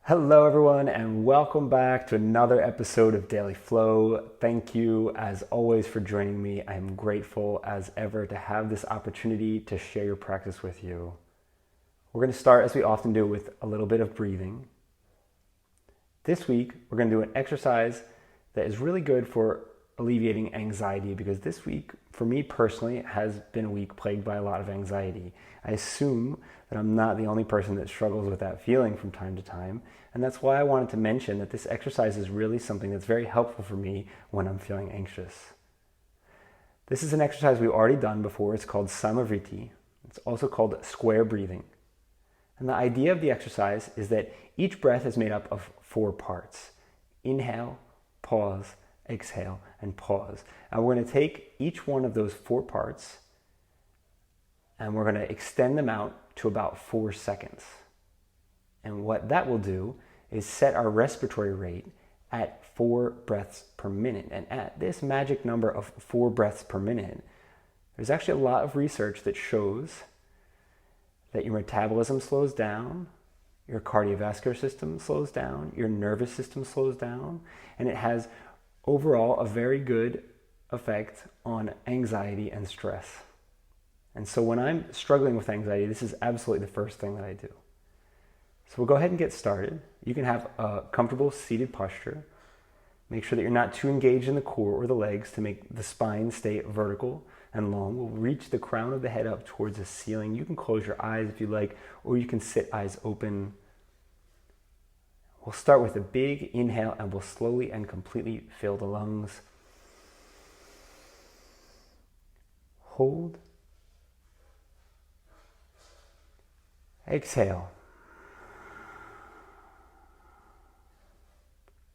Hello, everyone, and welcome back to another episode of Daily Flow. Thank you, as always, for joining me. I am grateful as ever to have this opportunity to share your practice with you. We're going to start, as we often do, with a little bit of breathing. This week, we're going to do an exercise that is really good for alleviating anxiety because this week, for me personally, has been a week plagued by a lot of anxiety. I assume that I'm not the only person that struggles with that feeling from time to time, and that's why I wanted to mention that this exercise is really something that's very helpful for me when I'm feeling anxious. This is an exercise we've already done before. It's called Samavriti. It's also called square breathing. And the idea of the exercise is that each breath is made up of 4 parts. Inhale, pause, exhale, and pause. And we're going to take each one of those 4 parts and we're going to extend them out to about 4 seconds. And what that will do is set our respiratory rate at 4 breaths per minute. And at this magic number of 4 breaths per minute, there's actually a lot of research that shows that your metabolism slows down, your cardiovascular system slows down, your nervous system slows down, and it has overall a very good effect on anxiety and stress. And so when I'm struggling with anxiety, this is absolutely the first thing that I do. So we'll go ahead and get started. You can have a comfortable seated posture. Make sure that you're not too engaged in the core or the legs to make the spine stay vertical and long. We'll reach the crown of the head up towards the ceiling. You can close your eyes if you like, or you can sit eyes open. We'll start with a big inhale and we'll slowly and completely fill the lungs. Hold. Exhale.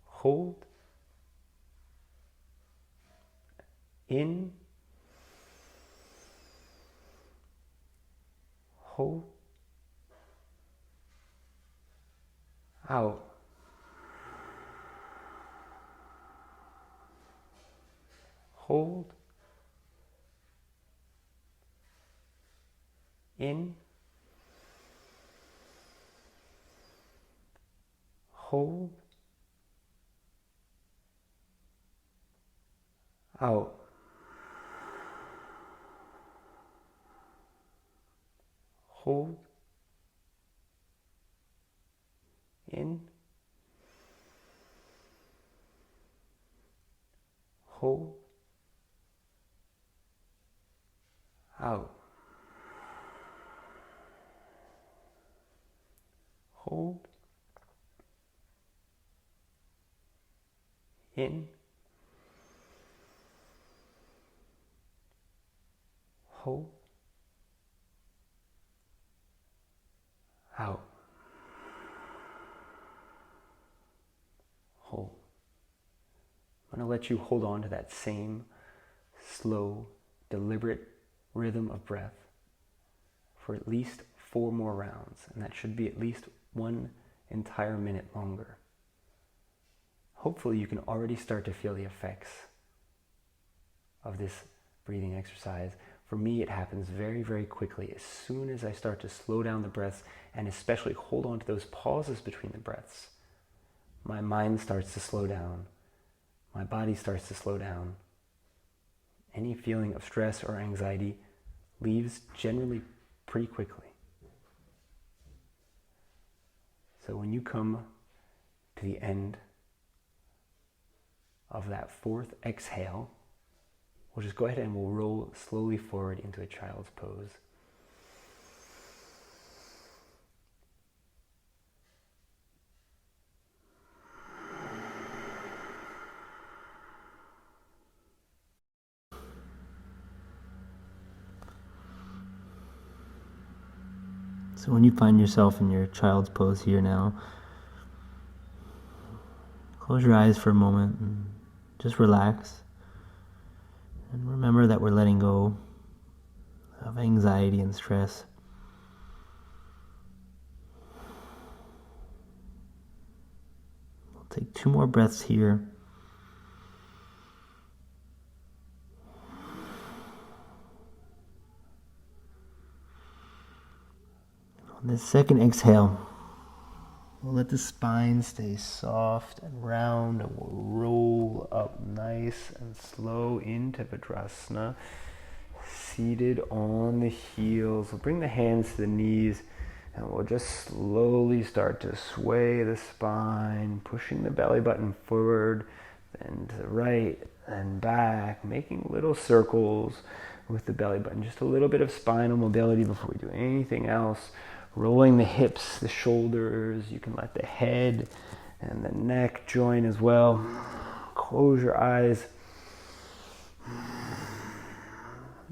Hold. In. Hold. Out. Hold. In. Hold. Out. Hold. In. Hold. Out. Hold. In. Hold. Out. Hold. I'm going to let you hold on to that same slow, deliberate rhythm of breath for at least 4 more rounds, and that should be at least 1 entire minute longer. Hopefully you can already start to feel the effects of this breathing exercise. For me, it happens very, very quickly. As soon as I start to slow down the breaths and especially hold on to those pauses between the breaths, my mind starts to slow down. My body starts to slow down. Any feeling of stress or anxiety leaves generally pretty quickly. So when you come to the end of that 4th exhale, we'll just go ahead and we'll roll slowly forward into a child's pose. So when you find yourself in your child's pose here now, close your eyes for a moment and just relax. And remember that we're letting go of anxiety and stress. We'll take 2 more breaths here. On this second exhale, We'll let the spine stay soft and round, and we'll roll up nice and slow into Vajrasana. Seated on the heels. We'll bring the hands to the knees, and we'll just slowly start to sway the spine, pushing the belly button forward, then to the right and back, making little circles with the belly button. Just a little bit of spinal mobility before we do anything else. Rolling the hips, the shoulders. You can let the head and the neck join as well. Close your eyes.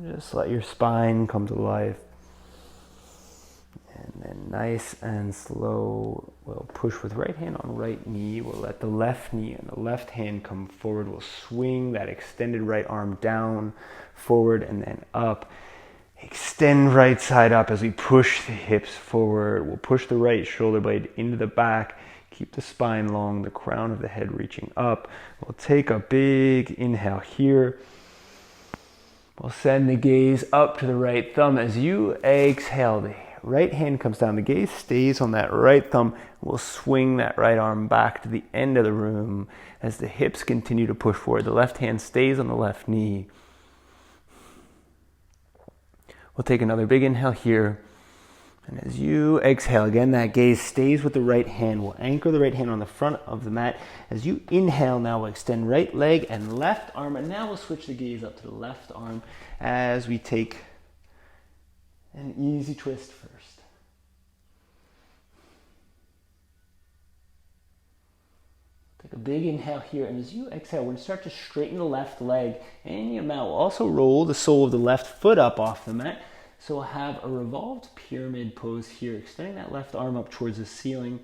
Just let your spine come to life. And then nice and slow, we'll push with right hand on right knee. We'll let the left knee and the left hand come forward. We'll swing that extended right arm down, forward, and then up. Extend right side up as we push the hips forward. We'll push the right shoulder blade into the back. Keep the spine long, the crown of the head reaching up. We'll take a big inhale here. We'll send the gaze up to the right thumb. As you exhale, the right hand comes down. The gaze stays on that right thumb. We'll swing that right arm back to the end of the room as the hips continue to push forward. The left hand stays on the left knee. We'll take another big inhale here. And as you exhale, again, that gaze stays with the right hand. We'll anchor the right hand on the front of the mat. As you inhale, now we'll extend right leg and left arm. And now we'll switch the gaze up to the left arm as we take an easy twist first. Take a big inhale here. And as you exhale, we're going to start to straighten the left leg and your mat. We'll also roll the sole of the left foot up off the mat. So we'll have a revolved pyramid pose here, extending that left arm up towards the ceiling.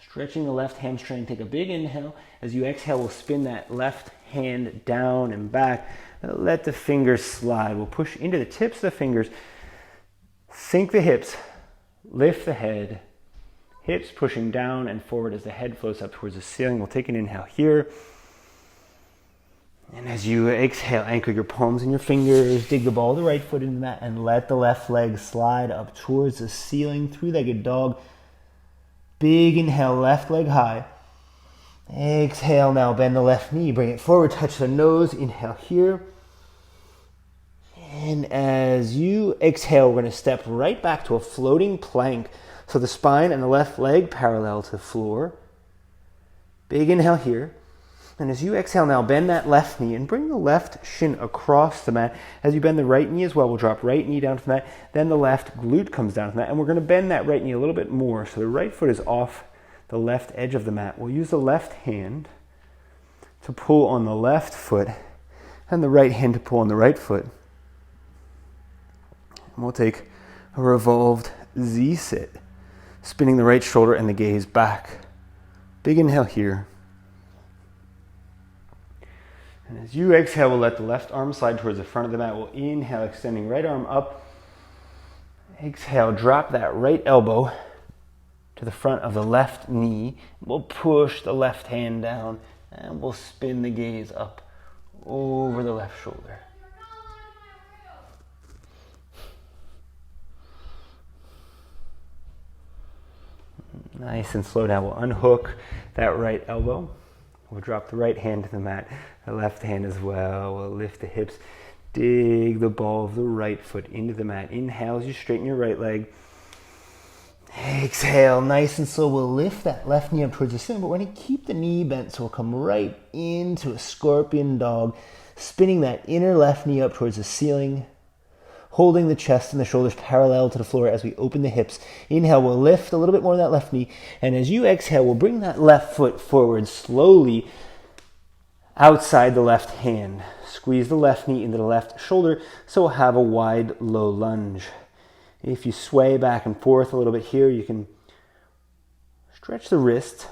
Stretching the left hamstring, take a big inhale. As you exhale, we'll spin that left hand down and back. Let the fingers slide. We'll push into the tips of the fingers. Sink the hips, lift the head. Hips pushing down and forward as the head floats up towards the ceiling. We'll take an inhale here. And as you exhale, anchor your palms and your fingers, dig the ball of the right foot into the mat, and let the left leg slide up towards the ceiling, three-legged dog. Big inhale, left leg high. Exhale, now bend the left knee, bring it forward, touch the nose, inhale here. And as you exhale, we're going to step right back to a floating plank. So the spine and the left leg parallel to the floor. Big inhale here. And as you exhale now, bend that left knee and bring the left shin across the mat. As you bend the right knee as well, we'll drop right knee down to the mat. Then the left glute comes down to the mat. And we're going to bend that right knee a little bit more. So the right foot is off the left edge of the mat. We'll use the left hand to pull on the left foot and the right hand to pull on the right foot. And we'll take a revolved Z-sit, spinning the right shoulder and the gaze back. Big inhale here. And as you exhale, we'll let the left arm slide towards the front of the mat. We'll inhale, extending right arm up. Exhale, drop that right elbow to the front of the left knee. We'll push the left hand down and we'll spin the gaze up over the left shoulder. Nice and slow down. We'll unhook that right elbow. We'll drop the right hand to the mat, the left hand as well. We'll lift the hips, dig the ball of the right foot into the mat. Inhale as you straighten your right leg. Exhale, nice and slow. We'll lift that left knee up towards the ceiling, but we're going to keep the knee bent, so we'll come right into a scorpion dog, spinning that inner left knee up towards the ceiling, holding the chest and the shoulders parallel to the floor as we open the hips. Inhale, we'll lift a little bit more of that left knee. And as you exhale, we'll bring that left foot forward slowly outside the left hand. Squeeze the left knee into the left shoulder, so we'll have a wide, low lunge. If you sway back and forth a little bit here, you can stretch the wrist.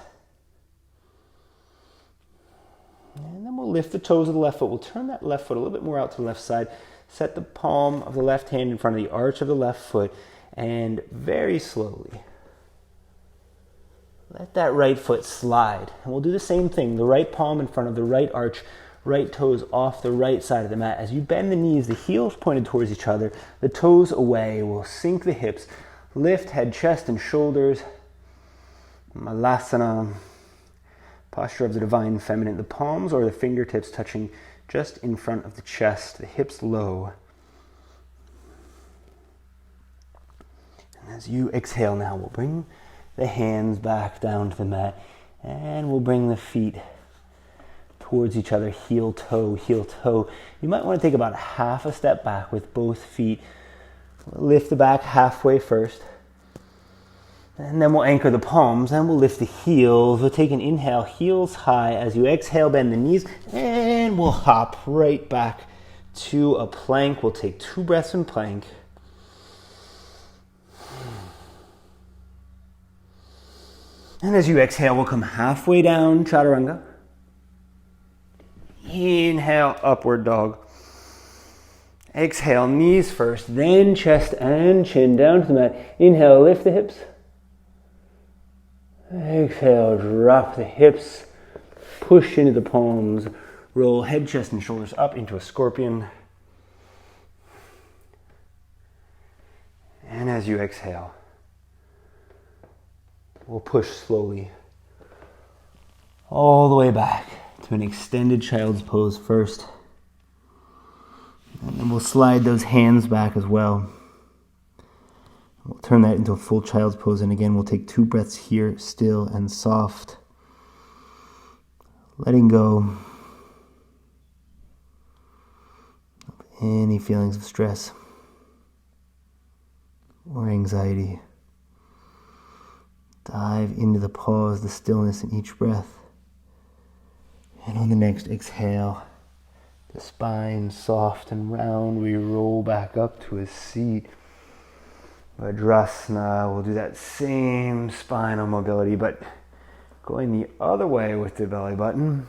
And then we'll lift the toes of the left foot. We'll turn that left foot a little bit more out to the left side. Set the palm of the left hand in front of the arch of the left foot, and very slowly let that right foot slide. And we'll do the same thing, the right palm in front of the right arch, right toes off the right side of the mat. As you bend the knees, the heels pointed towards each other, the toes away. We'll sink the hips, lift head, chest, and shoulders. Malasana, posture of the divine feminine. The palms or the fingertips touching just in front of the chest, the hips low. And as you exhale now, we'll bring the hands back down to the mat, and we'll bring the feet towards each other, heel toe, heel toe. You might want to take about half a step back with both feet. Lift the back halfway first. And then we'll anchor the palms, and we'll lift the heels. We'll take an inhale, heels high. As you exhale, bend the knees, and we'll hop right back to a plank. We'll take 2 breaths in plank. And as you exhale, we'll come halfway down, chaturanga. Inhale, upward dog. Exhale, knees first, then chest and chin down to the mat. Inhale, lift the hips. Exhale, drop the hips, push into the palms, roll head, chest, and shoulders up into a scorpion. And as you exhale, we'll push slowly all the way back to an extended child's pose first. And then we'll slide those hands back as well. We'll turn that into a full child's pose, and again, we'll take 2 breaths here, still and soft. Letting go of any feelings of stress or anxiety. Dive into the pause, the stillness in each breath. And on the next exhale, the spine soft and round, we roll back up to a seat. Vajrasana, we'll do that same spinal mobility, but going the other way with the belly button.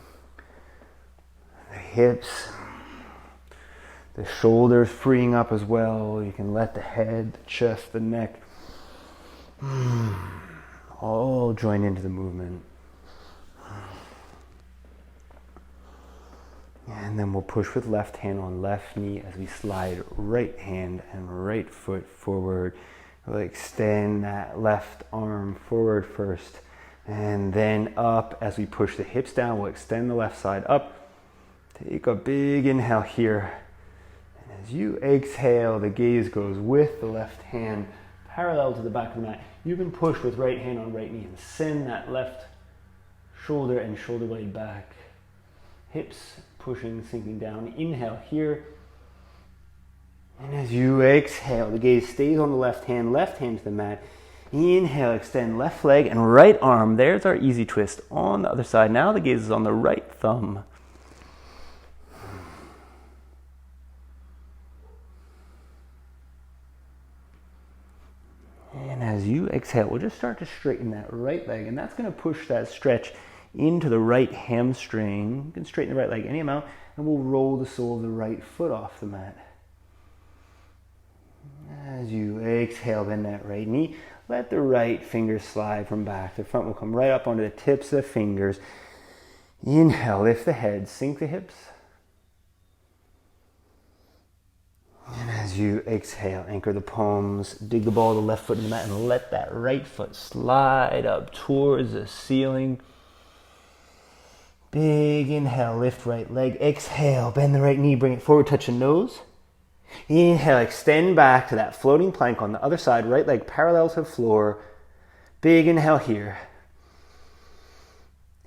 The hips, the shoulders freeing up as well. You can let the head, the chest, the neck all join into the movement. And then we'll push with left hand on left knee as we slide right hand and right foot forward. We'll extend that left arm forward first, and then up as we push the hips down. We'll extend the left side up. Take a big inhale here. And as you exhale, the gaze goes with the left hand parallel to the back of the mat. You can push with right hand on right knee and send that left shoulder and shoulder blade back. Hips pushing, sinking down. Inhale here. And as you exhale, the gaze stays on the left hand to the mat. Inhale, extend left leg and right arm. There's our easy twist on the other side. Now the gaze is on the right thumb. And as you exhale, we'll just start to straighten that right leg, and that's going to push that stretch into the right hamstring. You can straighten the right leg any amount, and we'll roll the sole of the right foot off the mat. As you exhale, bend that right knee. Let the right fingers slide from back. The front will come right up onto the tips of the fingers. Inhale, lift the head, sink the hips. And as you exhale, anchor the palms, dig the ball of the left foot in the mat, and let that right foot slide up towards the ceiling. Big inhale, lift right leg. Exhale, bend the right knee, bring it forward, touch the nose. Inhale, extend back to that floating plank on the other side, right leg parallel to the floor. Big inhale here.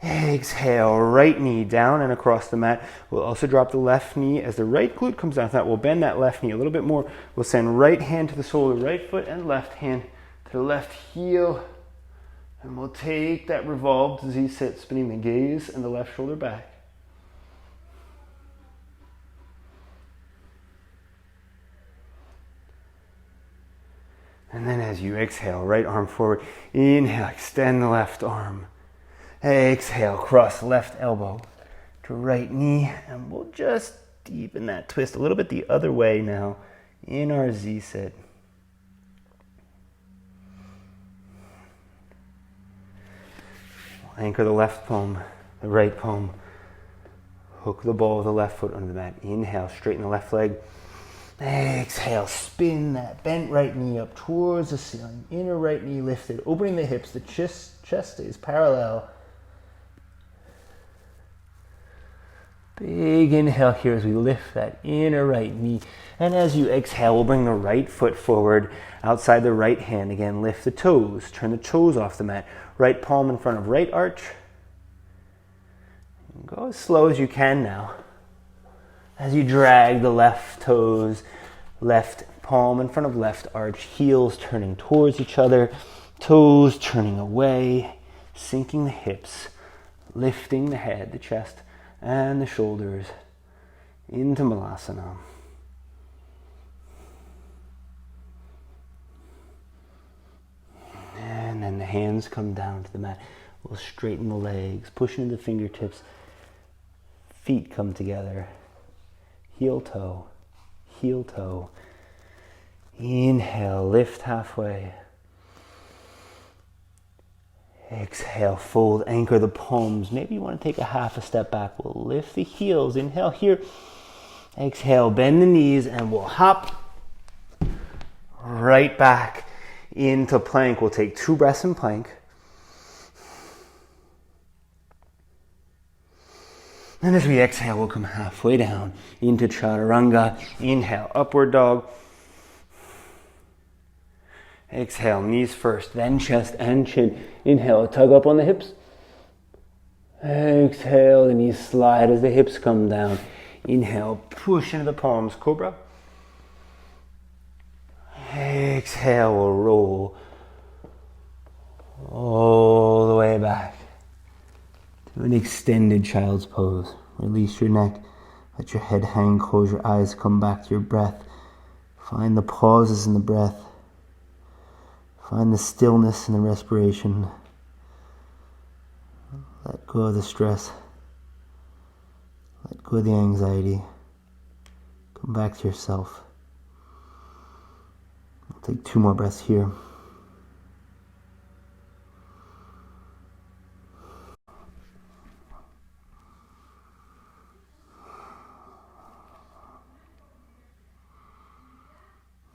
Exhale, right knee down and across the mat. We'll also drop the left knee as the right glute comes down to that. We'll bend that left knee a little bit more. We'll send right hand to the sole of the right foot and left hand to the left heel. And we'll take that revolved Z-sit, spinning the gaze and the left shoulder back. And then as you exhale, right arm forward. Inhale, extend the left arm. Exhale, cross left elbow to right knee. And we'll just deepen that twist a little bit the other way now in our Z-sit. We'll anchor the left palm, the right palm. Hook the ball of the left foot under the mat. Inhale, straighten the left leg. Exhale, spin that bent right knee up towards the ceiling. Inner right knee lifted, opening the hips. The chest stays parallel. Big inhale here as we lift that inner right knee. And as you exhale, we'll bring the right foot forward outside the right hand. Again, lift the toes. Turn the toes off the mat. Right palm in front of right arch. Go as slow as you can now. As you drag the left toes, left palm in front of left arch, heels turning towards each other, toes turning away, sinking the hips, lifting the head, the chest, and the shoulders into Malasana. And then the hands come down to the mat. We'll straighten the legs, push into the fingertips, feet come together. Heel toe, heel toe. Inhale, lift halfway. Exhale, fold, anchor the palms. Maybe you want to take a half a step back. We'll lift the heels. Inhale here. Exhale, bend the knees, and we'll hop right back into plank. We'll take 2 breaths in plank. And as we exhale, we'll come halfway down into Chaturanga. Inhale, upward dog. Exhale, knees first, then chest and chin. Inhale, tug up on the hips. Exhale, the knees slide as the hips come down. Inhale, push into the palms, cobra. Exhale, we'll roll all the way back to an extended child's pose. Release your neck, let your head hang, close your eyes, come back to your breath. Find the pauses in the breath. Find the stillness in the respiration. Let go of the stress. Let go of the anxiety. Come back to yourself. I'll take 2 more breaths here.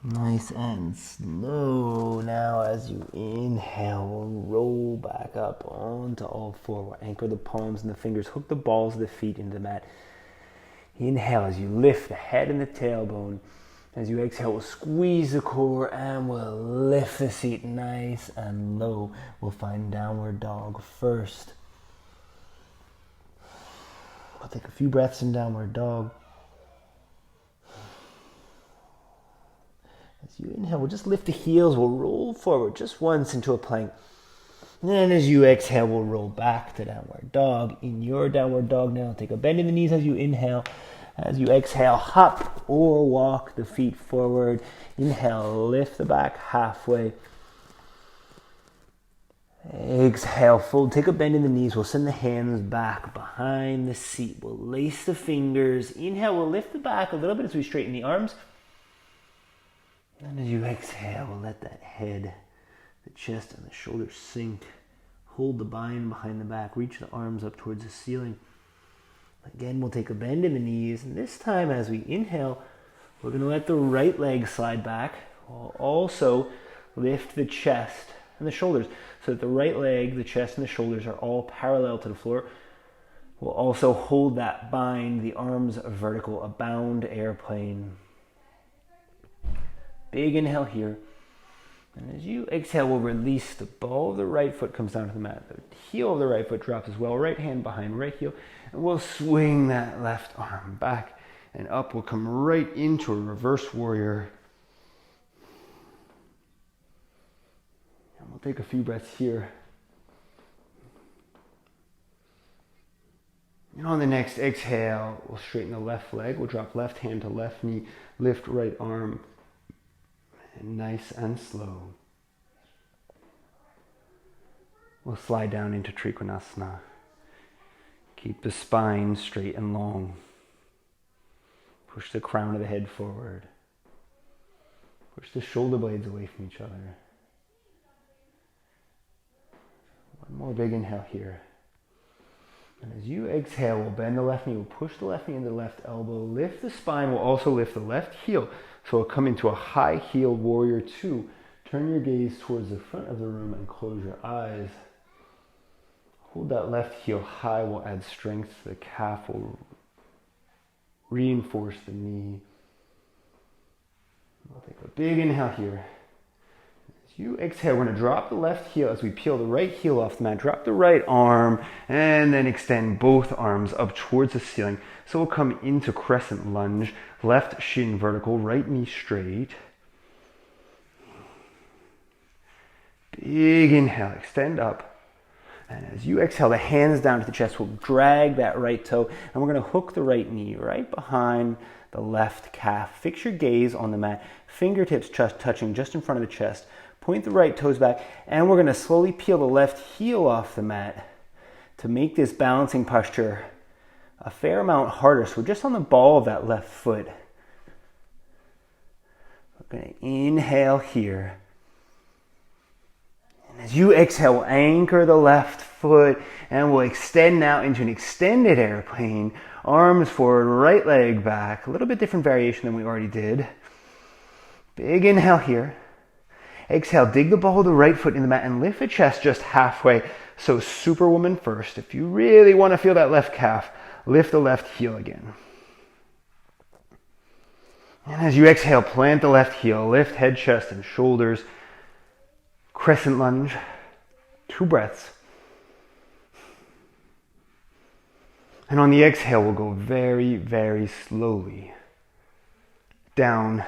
Nice and slow. Now as you inhale, roll back up onto all 4. We'll anchor the palms and the fingers. Hook the balls of the feet into the mat. Inhale as you lift the head and the tailbone. As you exhale, we'll squeeze the core and we'll lift the seat nice and low. We'll find downward dog first. We'll take a few breaths in downward dog. As you inhale, we'll just lift the heels. We'll roll forward just once into a plank. And then as you exhale, we'll roll back to downward dog. In your downward dog now, take a bend in the knees as you inhale. As you exhale, hop or walk the feet forward. Inhale, lift the back halfway. Exhale, fold. Take a bend in the knees. We'll send the hands back behind the seat. We'll lace the fingers. Inhale, we'll lift the back a little bit as we straighten the arms. And as you exhale, we'll let that head, the chest, and the shoulders sink. Hold the bind behind the back. Reach the arms up towards the ceiling. Again, we'll take a bend in the knees. And this time, as we inhale, we're going to let the right leg slide back. We'll also lift the chest and the shoulders so that the right leg, the chest, and the shoulders are all parallel to the floor. We'll also hold that bind, the arms vertical, a bound airplane. Big inhale here. And as you exhale, we'll release. The ball of the right foot comes down to the mat. The heel of the right foot drops as well. Right hand behind right heel. And we'll swing that left arm back and up. We'll come right into a reverse warrior. And we'll take a few breaths here. And on the next exhale, we'll straighten the left leg. We'll drop left hand to left knee. Lift right arm. And nice and slow. We'll slide down into Trikonasana. Keep the spine straight and long. Push the crown of the head forward. Push the shoulder blades away from each other. One more big inhale here. And as you exhale, we'll bend the left knee, we'll push the left knee into the left elbow, lift the spine, we'll also lift the left heel. So we'll come into a high-heeled warrior two. Turn your gaze towards the front of the room and close your eyes. Hold that left heel high, we'll add strength to the calf, we'll reinforce the knee. We'll take a big inhale here. As you exhale, we're going to drop the left heel as we peel the right heel off the mat. Drop the right arm and then extend both arms up towards the ceiling. So we'll come into crescent lunge, left shin vertical, right knee straight. Big inhale, extend up. And as you exhale, the hands down to the chest, we'll drag that right toe, and we're going to hook the right knee right behind the left calf. Fix your gaze on the mat, fingertips touching just in front of the chest. Point the right toes back, and we're going to slowly peel the left heel off the mat to make this balancing posture a fair amount harder. So we're just on the ball of that left foot. We're going to inhale here. As you exhale, we'll anchor the left foot and we'll extend out into an extended airplane. Arms forward, right leg back. A little bit different variation than we already did. Big inhale here. Exhale, dig the ball of the right foot in the mat and lift the chest just halfway. So Superwoman first. If you really want to feel that left calf, lift the left heel again. And as you exhale, plant the left heel, lift head, chest, and shoulders. Crescent lunge, 2 breaths. And on the exhale, we'll go very, very slowly down.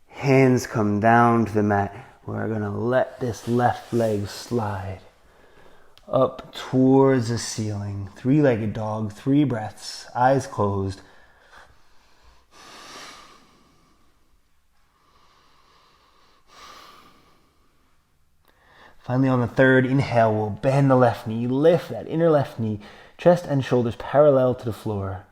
Hands come down to the mat. We're going to let this left leg slide up towards the ceiling. 3-legged dog, 3 breaths, eyes closed. Finally, on the third inhale, we'll bend the left knee, lift that inner left knee, chest and shoulders parallel to the floor.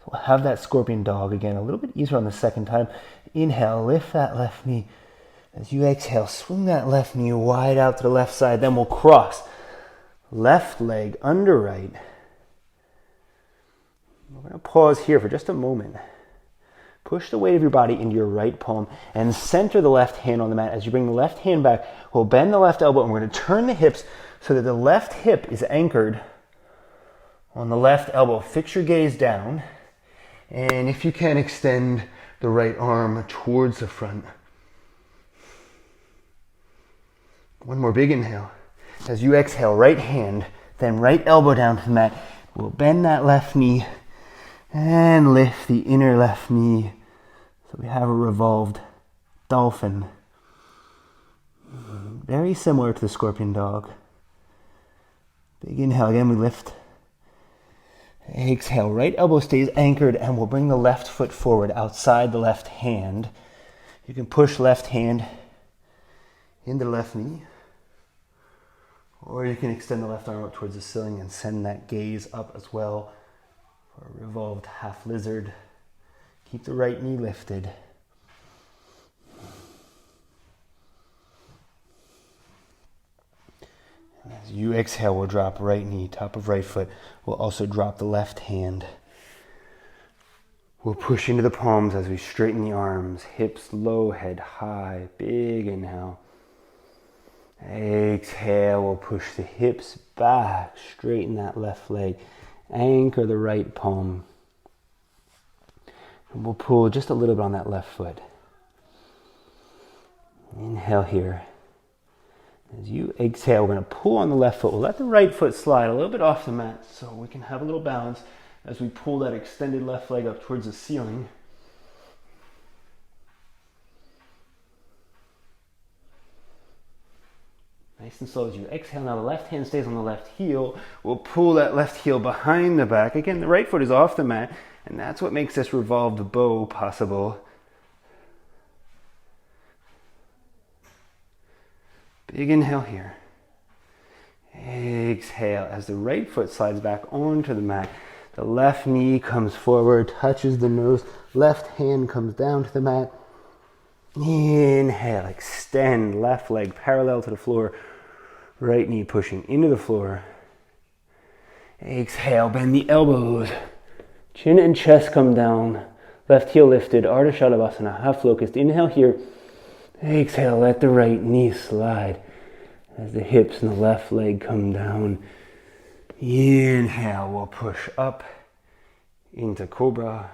So we'll have that scorpion dog again, a little bit easier on the second time. Inhale, lift that left knee. As you exhale, swing that left knee wide out to the left side. Then we'll cross left leg under right. We're going to pause here for just a moment. Push the weight of your body into your right palm and center the left hand on the mat. As you bring the left hand back, we'll bend the left elbow and we're going to turn the hips so that the left hip is anchored on the left elbow. Fix your gaze down. And if you can, extend the right arm towards the front. One more big inhale. As you exhale, right hand, then right elbow down to the mat. We'll bend that left knee and lift the inner left knee. So we have a revolved dolphin. Very similar to the scorpion dog. Big inhale, again we lift. Exhale, right elbow stays anchored and we'll bring the left foot forward outside the left hand. You can push left hand into the left knee. Or you can extend the left arm up towards the ceiling and send that gaze up as well for a revolved half lizard. Keep the right knee lifted. And as you exhale, we'll drop right knee, top of right foot. We'll also drop the left hand. We'll push into the palms as we straighten the arms. Hips low, head high. Big inhale. Exhale, we'll push the hips back. Straighten that left leg. Anchor the right palm. And we'll pull just a little bit on that left foot. Inhale here. As you exhale, we're going to pull on the left foot. We'll let the right foot slide a little bit off the mat so we can have a little balance as we pull that extended left leg up towards the ceiling. Nice and slow as you exhale. Now the left hand stays on the left heel. We'll pull that left heel behind the back. Again, the right foot is off the mat, and that's what makes this revolved bow possible. Big inhale here. Exhale as the right foot slides back onto the mat. The left knee comes forward, touches the nose. Left hand comes down to the mat. Inhale, extend, left leg parallel to the floor, right knee pushing into the floor. Exhale, bend the elbows, chin and chest come down, left heel lifted, Ardha Shalabhasana, half locust. Inhale here, exhale, let the right knee slide as the hips and the left leg come down. Inhale, we'll push up into Cobra.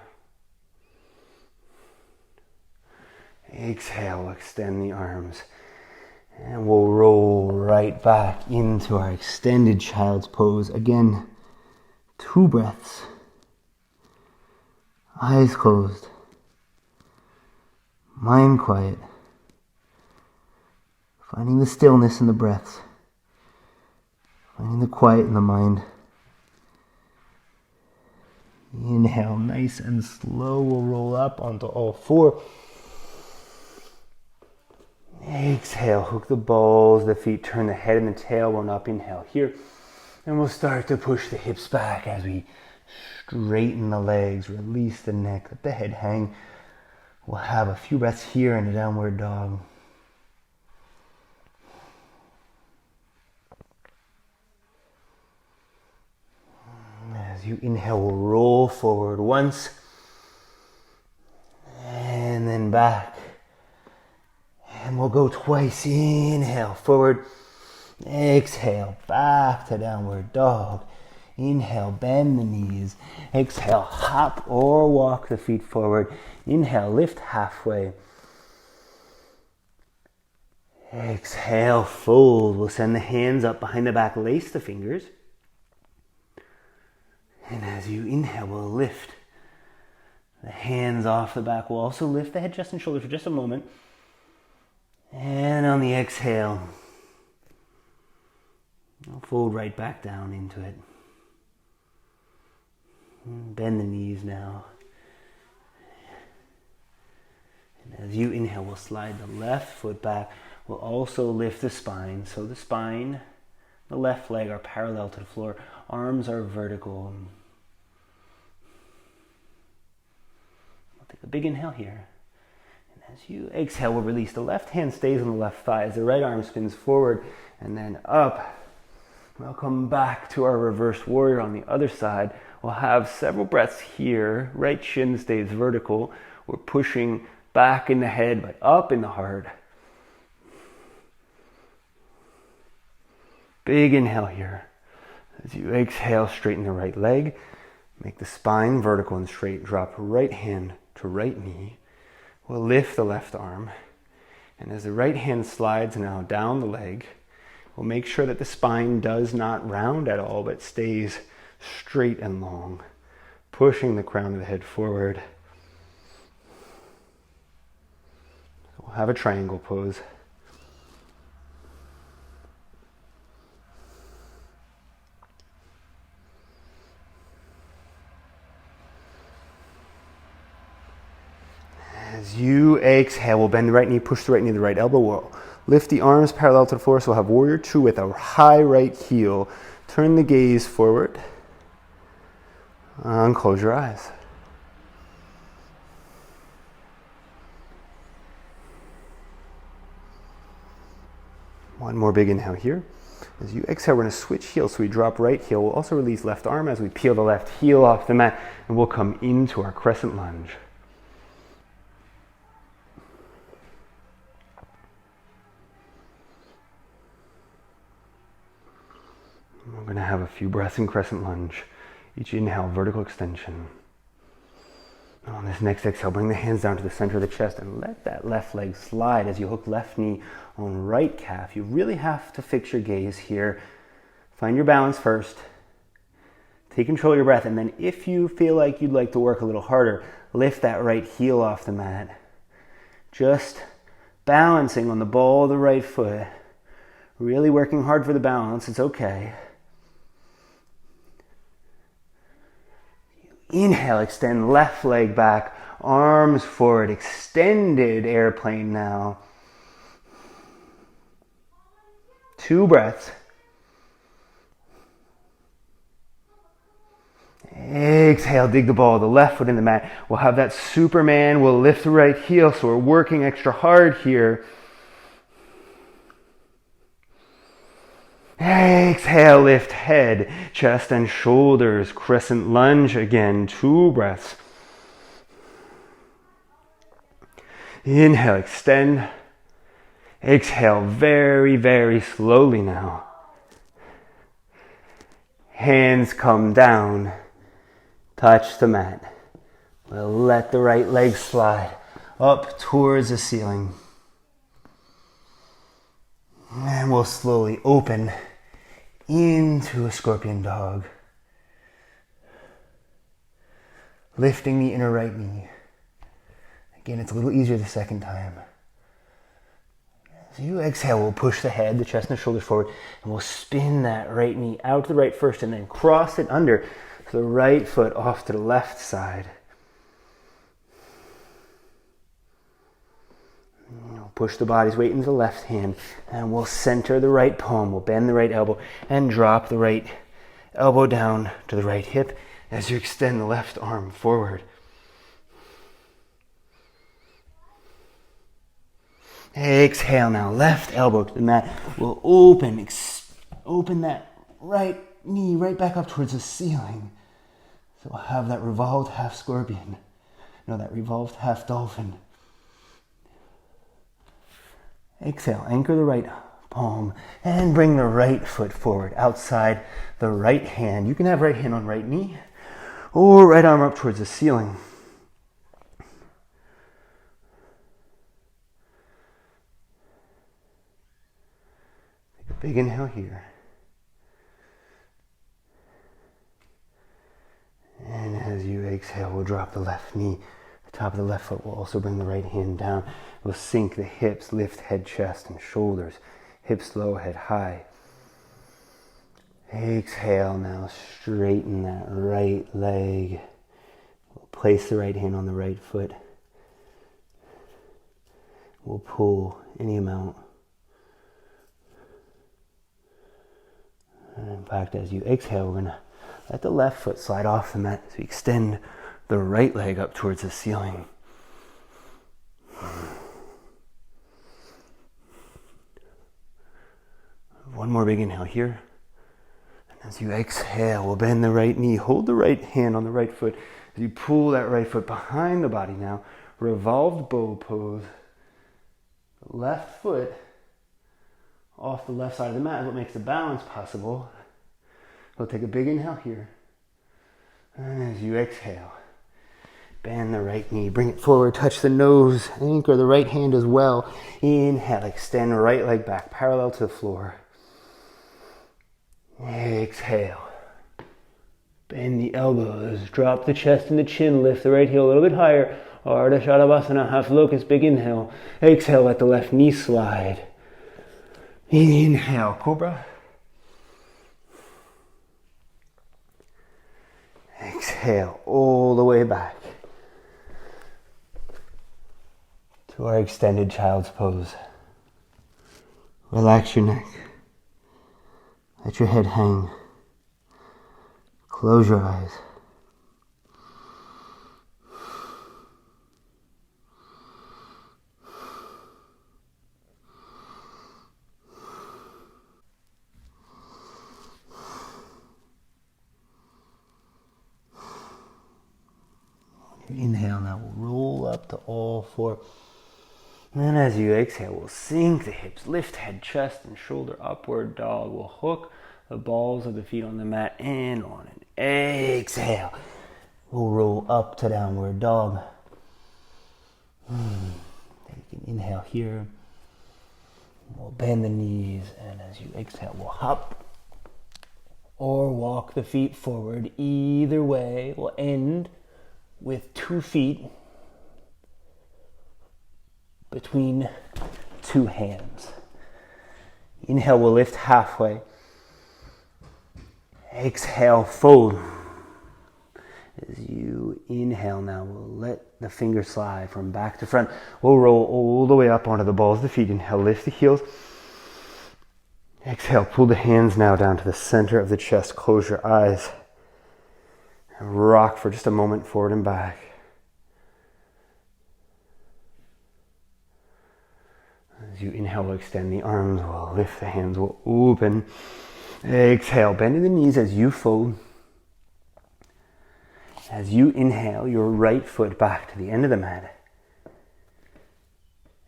Exhale, extend the arms. And we'll roll right back into our extended child's pose. Again, 2 breaths. Eyes closed. Mind quiet. Finding the stillness in the breaths. Finding the quiet in the mind. Inhale, nice and slow. We'll roll up onto all 4. Exhale, hook the balls of the feet, turn the head and the tailbone up. Inhale here. And we'll start to push the hips back as we straighten the legs, release the neck, let the head hang. We'll have a few breaths here in a downward dog. As you inhale, we'll roll forward once. And then back. And we'll go twice. Inhale, forward. Exhale, back to downward dog. Inhale, bend the knees. Exhale, hop or walk the feet forward. Inhale, lift halfway. Exhale, fold. We'll send the hands up behind the back, lace the fingers. And as you inhale, we'll lift the hands off the back. We'll also lift the head, chest, and shoulders for just a moment. And on the exhale, we'll fold right back down into it. Bend the knees now. And as you inhale, we'll slide the left foot back. We'll also lift the spine. So the spine, the left leg are parallel to the floor. Arms are vertical. We'll take a big inhale here. And as you exhale, we'll release. The left hand stays on the left thigh as the right arm spins forward and then up. We'll come back to our reverse warrior on the other side. We'll have several breaths here. Right shin stays vertical. We're pushing back in the head, but up in the heart. Big inhale here. As you exhale, straighten the right leg. Make the spine vertical and straight. Drop right hand to right knee. We'll lift the left arm. And as the right hand slides now down the leg, we'll make sure that the spine does not round at all, but stays straight and long, pushing the crown of the head forward. We'll have a triangle pose. As you exhale, we'll bend the right knee, push the right knee to the right elbow. We'll lift the arms parallel to the floor, so we'll have warrior 2 with a high right heel. Turn the gaze forward. And close your eyes. One more big inhale here. As you exhale, we're going to switch heels. So we drop right heel. We'll also release left arm as we peel the left heel off the mat. And we'll come into our crescent lunge. We're going to have a few breaths in crescent lunge. Each inhale, vertical extension. On this next exhale, bring the hands down to the center of the chest and let that left leg slide as you hook left knee on right calf. You really have to fix your gaze here. Find your balance first. Take control of your breath, and then if you feel like you'd like to work a little harder, lift that right heel off the mat. Just balancing on the ball of the right foot. Really working hard for the balance. It's okay. Inhale, extend left leg back, arms forward, extended airplane now. 2 breaths. Exhale, dig the ball of the left foot in the mat. We'll have that Superman. We'll lift the right heel, so we're working extra hard here. Exhale, lift head, chest, and shoulders. Crescent lunge again, 2 breaths. Inhale, extend. Exhale, very, very slowly now. Hands come down. Touch the mat. We'll let the right leg slide up towards the ceiling. And we'll slowly open into a scorpion dog. Lifting the inner right knee. Again, it's a little easier the second time. As you exhale, we'll push the head, the chest, and the shoulders forward, and we'll spin that right knee out to the right first and then cross it under. So the right foot off to the left side. We'll push the body's weight into the left hand and we'll center the right palm. We'll bend the right elbow and drop the right elbow down to the right hip as you extend the left arm forward. Exhale now, left elbow to the mat. We'll open that right knee right back up towards the ceiling. So we'll have that revolved half scorpion. No, that revolved half dolphin. Exhale, anchor the right palm and bring the right foot forward outside the right hand. You can have right hand on right knee or right arm up towards the ceiling. Take a big inhale here. And as you exhale, we'll drop the left knee. The top of the left foot will also bring the right hand down. We'll sink the hips, lift head, chest, and shoulders. Hips low, head high. Exhale now, straighten that right leg. We'll place the right hand on the right foot. We'll pull any amount. And in fact, as you exhale, we're going to let the left foot slide off the mat as we extend the right leg up towards the ceiling. One more big inhale here. And as you exhale, we'll bend the right knee. Hold the right hand on the right foot as you pull that right foot behind the body now. Revolved bow pose. Left foot off the left side of the mat is what makes the balance possible. We'll take a big inhale here. And as you exhale, bend the right knee, bring it forward, touch the nose, anchor the right hand as well. Inhale, extend right leg back, parallel to the floor. Exhale. Bend the elbows, drop the chest and the chin, lift the right heel a little bit higher. Ardha Shalabhasana, half locust, big inhale. Exhale, let the left knee slide. Inhale, cobra. Exhale, all the way back to our extended child's pose. Relax your neck. Let your head hang. Close your eyes. Inhale now, we'll roll up to all four. And as you exhale, we'll sink the hips, lift head, chest, and shoulder, upward dog. We'll hook the balls of the feet on the mat and on an exhale. We'll roll up to downward dog. Take an inhale here. We'll bend the knees, and as you exhale, we'll hop or walk the feet forward. Either way, we'll end with 2 feet between 2 hands. Inhale, we'll lift halfway. Exhale, fold. As you inhale now, we'll let the fingers slide from back to front. We'll roll all the way up onto the balls of the feet. Inhale, lift the heels. Exhale, pull the hands now down to the center of the chest. Close your eyes. And rock for just a moment forward and back. As you inhale, we'll extend the arms, we'll lift the hands, we'll open. Exhale, bending the knees as you fold. As you inhale, your right foot back to the end of the mat.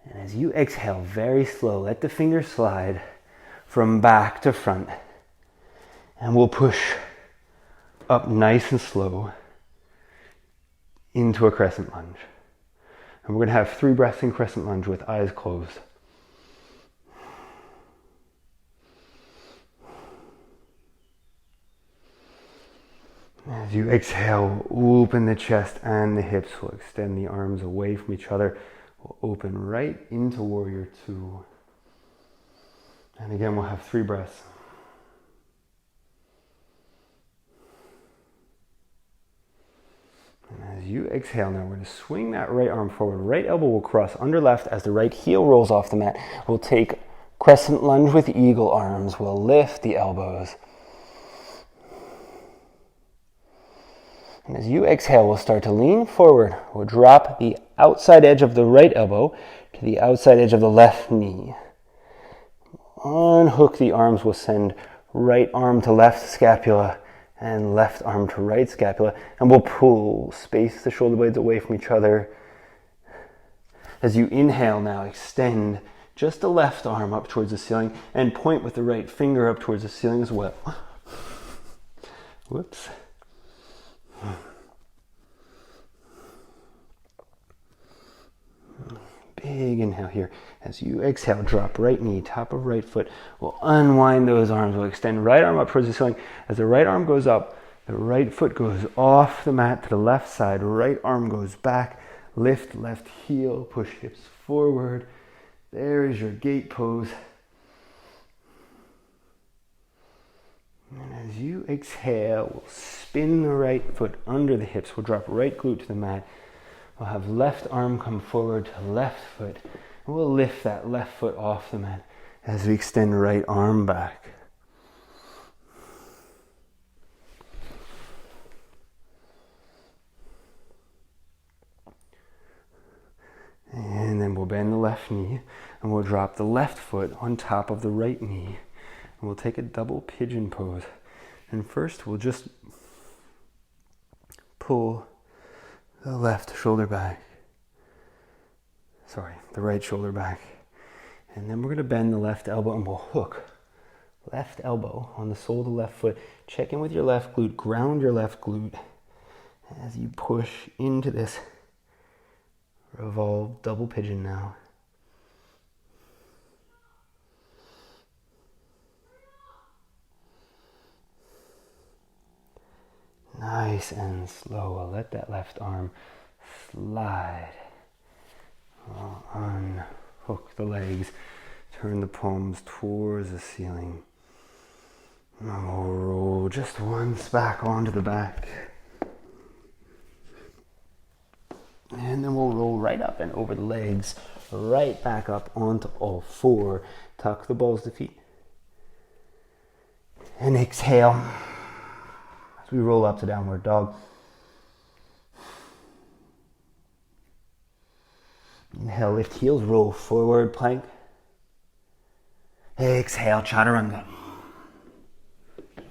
And as you exhale, very slow, let the fingers slide from back to front. And we'll push up nice and slow into a crescent lunge. And we're going to have 3 breaths in crescent lunge with eyes closed. As you exhale, open the chest and the hips. We'll extend the arms away from each other. We'll open right into warrior 2. And again, we'll have 3 breaths. And as you exhale now, we're going to swing that right arm forward. Right elbow will cross under left as the right heel rolls off the mat. We'll take crescent lunge with eagle arms. We'll lift the elbows. And as you exhale, we'll start to lean forward. We'll drop the outside edge of the right elbow to the outside edge of the left knee. Unhook the arms. We'll send right arm to left scapula and left arm to right scapula. And we'll pull, space the shoulder blades away from each other. As you inhale now, extend just the left arm up towards the ceiling and point with the right finger up towards the ceiling as well. Whoops. Big inhale here. As you exhale, drop right knee, top of right foot. We'll unwind those arms. We'll extend right arm up towards the ceiling. As the right arm goes up, the right foot goes off the mat to the left side. Right arm goes back. Lift left heel, push hips forward. There is your gate pose. And as you exhale, we'll spin the right foot under the hips. We'll drop right glute to the mat. We'll have left arm come forward to left foot. And we'll lift that left foot off the mat as we extend right arm back. And then we'll bend the left knee and we'll drop the left foot on top of the right knee. And we'll take a double pigeon pose. And first we'll just pull the left shoulder back. The right shoulder back. And then we're going to bend the left elbow and we'll hook left elbow on the sole of the left foot. Check in with your left glute, ground your left glute as you push into this revolve double pigeon now. Nice and slow. I'll let that left arm slide. I'll unhook the legs. Turn the palms towards the ceiling. And we'll roll just once back onto the back. And then we'll roll right up and over the legs. Right back up onto all 4. Tuck the balls to feet. And exhale. As we roll up to downward dog. Inhale, lift heels, roll forward, plank. Exhale, chaturanga.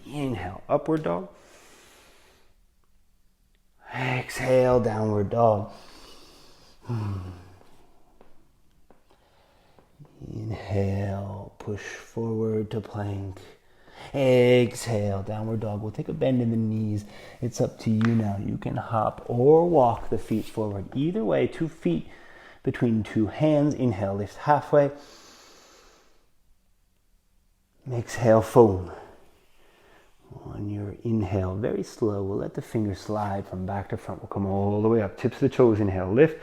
Inhale, upward dog. Exhale, downward dog. Inhale, push forward to plank. Exhale, downward dog. We'll take a bend in the knees. It's up to you now. You can hop or walk the feet forward. Either way, 2 feet between 2 hands. Inhale, lift halfway. Exhale, fold. On your inhale, very slow, we'll let the fingers slide from back to front. We'll come all the way up. Tips of the toes, inhale, lift.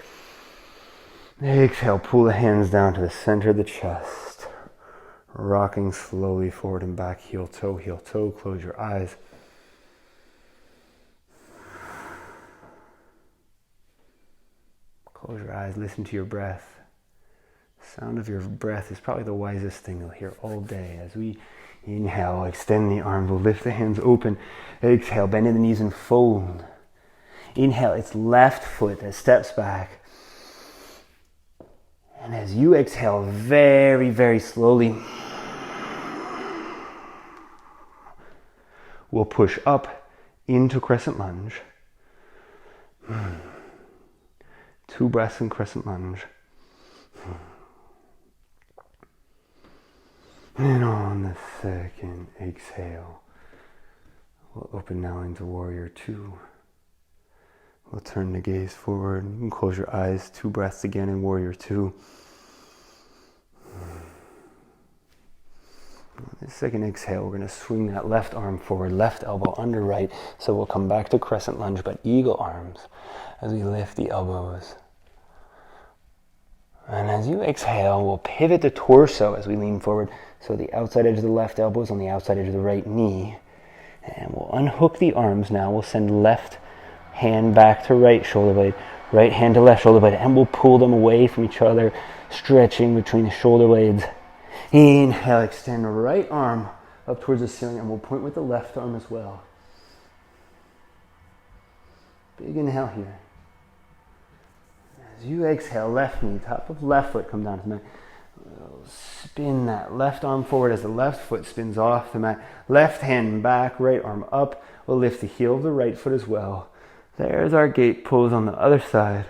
Exhale, pull the hands down to the center of the chest. Rocking slowly forward and back, heel toe, close your eyes. Close your eyes, listen to your breath. Sound of your breath is probably the wisest thing you'll hear all day. As we inhale, extend the arms, we'll lift the hands open. Exhale, bend in the knees and fold. Inhale, it's left foot that steps back. And as you exhale, very, very slowly, we'll push up into crescent lunge. 2 breaths in crescent lunge. And on the second exhale, we'll open now into warrior 2. We'll turn the gaze forward. You can close your eyes. 2 breaths again in warrior 2. The second exhale, we're going to swing that left arm forward, left elbow under right. So we'll come back to crescent lunge, but eagle arms as we lift the elbows. And as you exhale, we'll pivot the torso as we lean forward. So the outside edge of the left elbow is on the outside edge of the right knee. And we'll unhook the arms now. We'll send left hand back to right shoulder blade, right hand to left shoulder blade, and we'll pull them away from each other, stretching between the shoulder blades. Inhale, extend right arm up towards the ceiling, and we'll point with the left arm as well. Big inhale here. As you exhale, left knee, top of left foot, come down to the mat. We'll spin that left arm forward as the left foot spins off the mat. Left hand back, right arm up. We'll lift the heel of the right foot as well. There's our gate pose on the other side.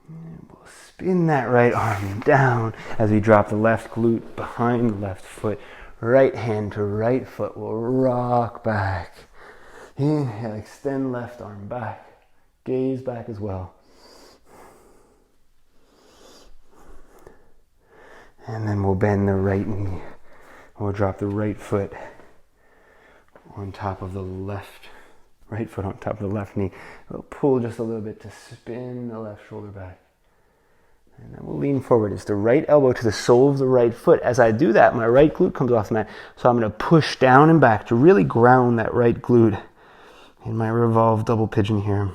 And we'll spin that right arm down as we drop the left glute behind the left foot. Right hand to right foot. We'll rock back. Inhale, extend left arm back. Gaze back as well. And then we'll bend the right knee. We'll drop the right foot on top of the left, right foot on top of the left knee. We'll pull just a little bit to spin the left shoulder back. And then we'll lean forward. It's the right elbow to the sole of the right foot. As I do that, my right glute comes off the mat. So I'm going to push down and back to really ground that right glute in my revolve double pigeon here.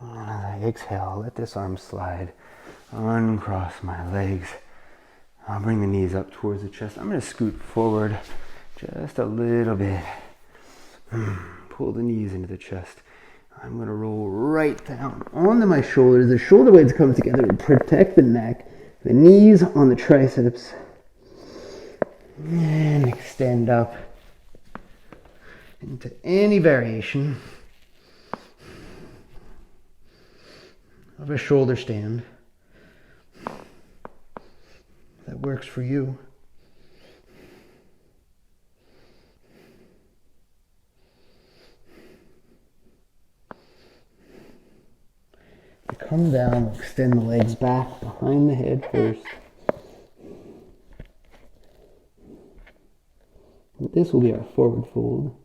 And as I exhale, let this arm slide. Uncross my legs. I'll bring the knees up towards the chest. I'm going to scoot forward just a little bit. Pull the knees into the chest. I'm going to roll right down onto my shoulders. The shoulder blades come together to protect the neck. The knees on the triceps. And extend up into any variation of a shoulder stand that works for you. You come down, extend the legs back behind the head first. This will be our forward fold.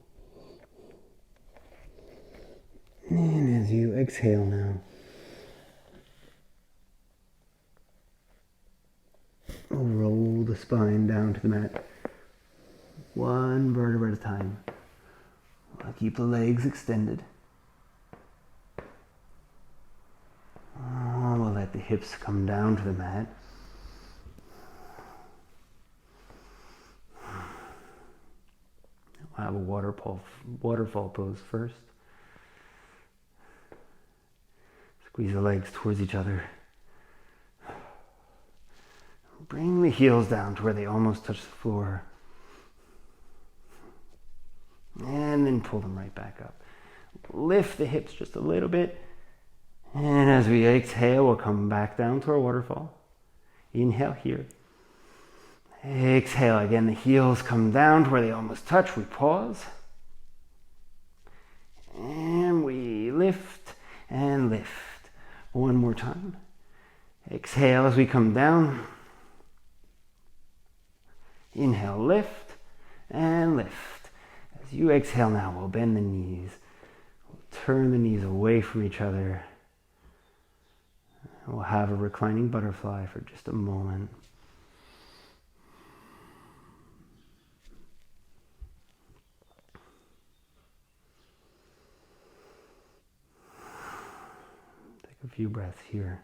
And as you exhale now, roll the spine down to the mat. One vertebra at a time. I'll keep the legs extended. We'll let the hips come down to the mat. We'll have a waterfall pose first. Squeeze the legs towards each other. Bring the heels down to where they almost touch the floor. And then pull them right back up. Lift the hips just a little bit. And as we exhale, we'll come back down to our waterfall. Inhale here. Exhale again. The heels come down to where they almost touch. We pause. And we lift and lift. One more time. Exhale as we come down. Inhale, lift and lift. As you exhale now, we'll bend the knees. We'll turn the knees away from each other. We'll have a reclining butterfly for just a moment. few breaths here.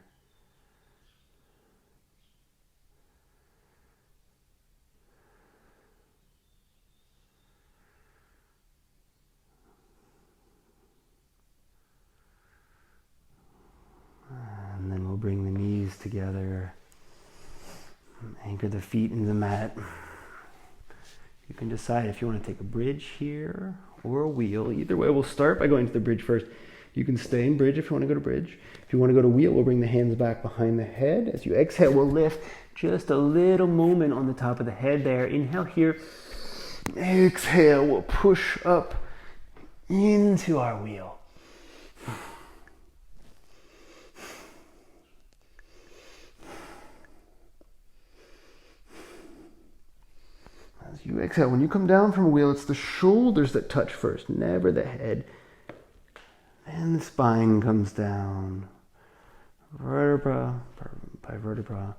And then we'll bring the knees together. Anchor the feet in the mat. You can decide if you want to take a bridge here or a wheel. Either way, we'll start by going to the bridge first. You can stay in bridge if you want to go to bridge. If you want to go to wheel, we'll bring the hands back behind the head. As you exhale, we'll lift just a little moment on the top of the head there. Inhale here. Exhale, we'll push up into our wheel. As you exhale, when you come down from a wheel, it's the shoulders that touch first, never the head. And the spine comes down, vertebra by vertebra.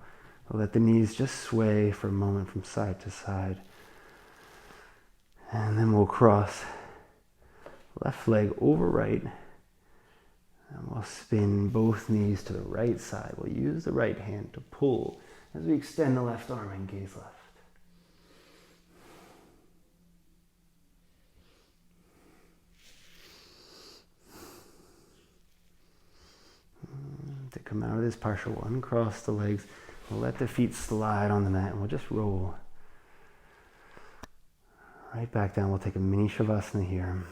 We'll let the knees just sway for a moment from side to side. And then we'll cross left leg over right. And we'll spin both knees to the right side. We'll use the right hand to pull as we extend the left arm and gaze left. To come out of this partial, we'll uncross the legs. We'll let the feet slide on the mat and we'll just roll right back down. We'll take a mini Shavasana here.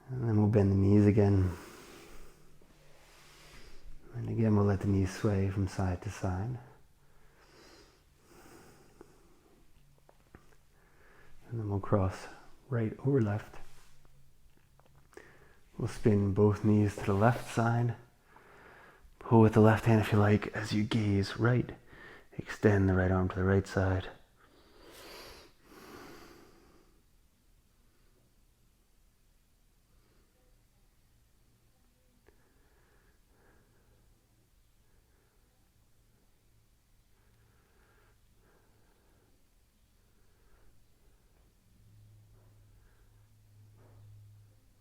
And then we'll bend the knees again. And again, we'll let the knees sway from side to side. And then we'll cross right over left. We'll spin both knees to the left side. Pull with the left hand if you like as you gaze right. Extend the right arm to the right side.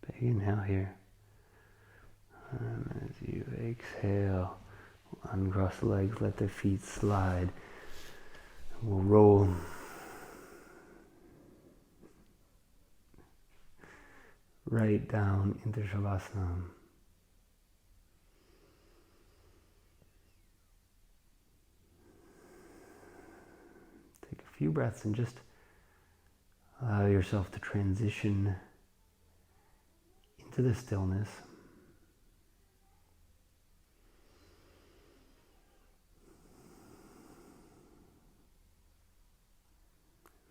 Big inhale here. And as you exhale, uncross the legs, let the feet slide. We'll roll. Right down into Shavasana. Take a few breaths and just allow yourself to transition into the stillness.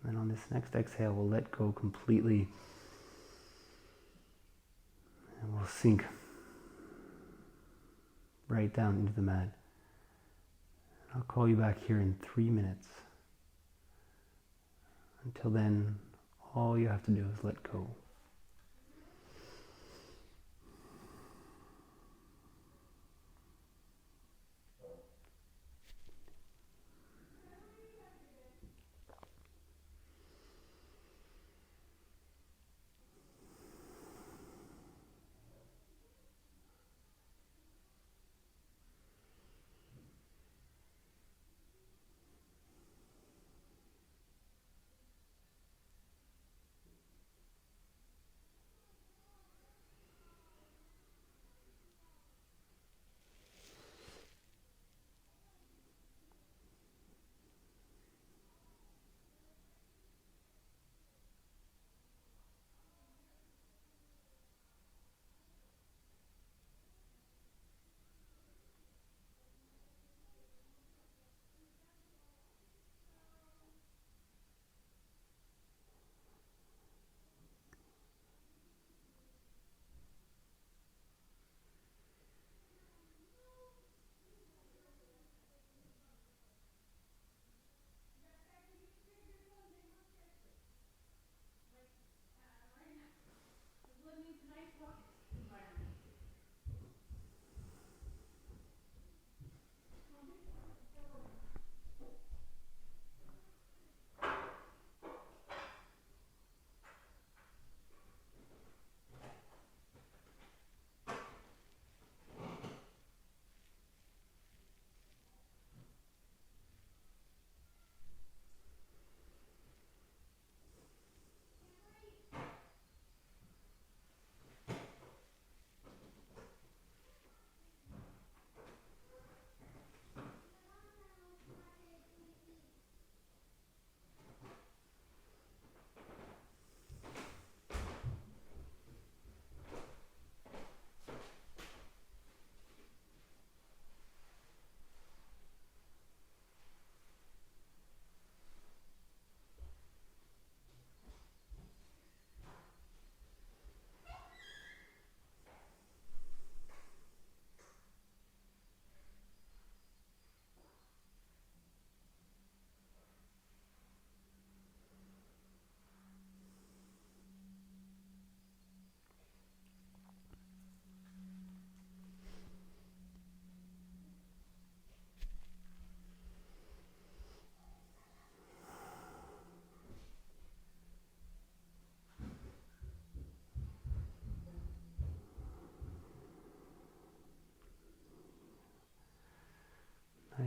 And on this next exhale, we'll let go completely. And we'll sink right down into the mat. I'll call you back here in 3 minutes. Until then, all you have to do is let go.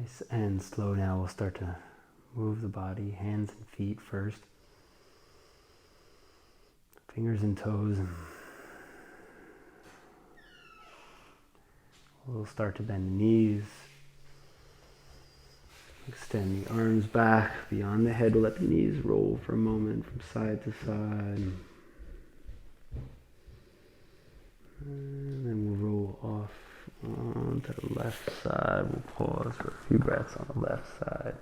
Nice and slow now. We'll start to move the body, hands and feet first. Fingers and toes. We'll start to bend the knees. Extend the arms back beyond the head. We'll let the knees roll for a moment from side to side. And then we'll roll off onto the left side. We'll pause for a few breaths on the left side.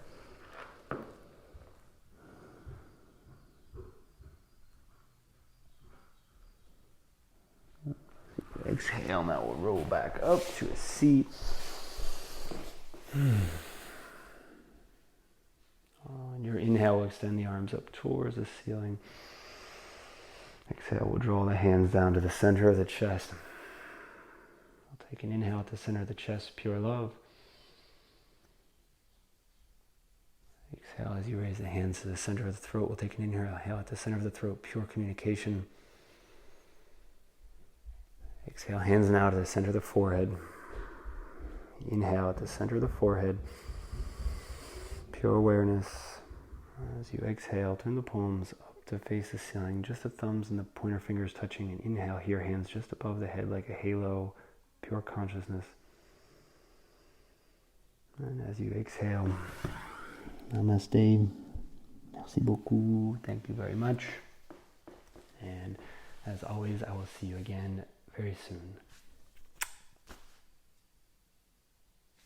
Exhale, now we'll roll back up to a seat. On your inhale, we'll extend the arms up towards the ceiling. Exhale, we'll draw the hands down to the center of the chest. We'll take an inhale at the center of the chest, pure love. Exhale as you raise the hands to the center of the throat. We'll take an inhale at the center of the throat, pure communication. Exhale, hands now to the center of the forehead. Inhale at the center of the forehead. Pure awareness. As you exhale, turn the palms up to face the ceiling, just the thumbs and the pointer fingers touching. And inhale here, hands just above the head like a halo, pure consciousness. And as you exhale, namaste, merci beaucoup, thank you very much. And as always, I will see you again very soon.